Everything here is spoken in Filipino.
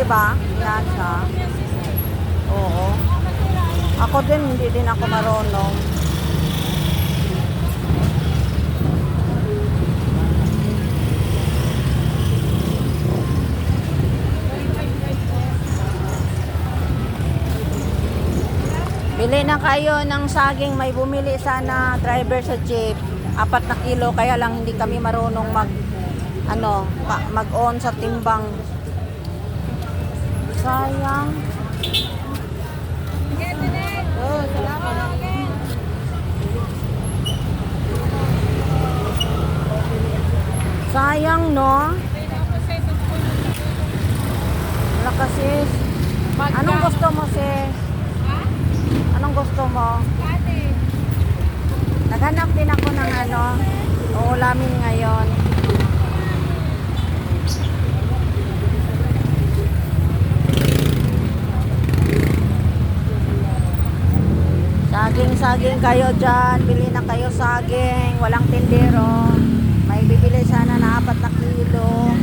di ba? Yan siya. Oo. Ako din, hindi din ako marunong. Bili na kayo ng saging. May bumili sana driver sa jeep. 4 na kilo. Kaya lang hindi kami marunong mag-on sa timbang. Sayang. Oh, salamat. Sayang, no? Wala kasi. Anong gusto mo, sis? Anong gusto mo? Naghanap din ako ng uulamin ngayon. Saging kayo dyan. Bili na kayo saging. Walang tindero. May bibili sana na 4 na kilo.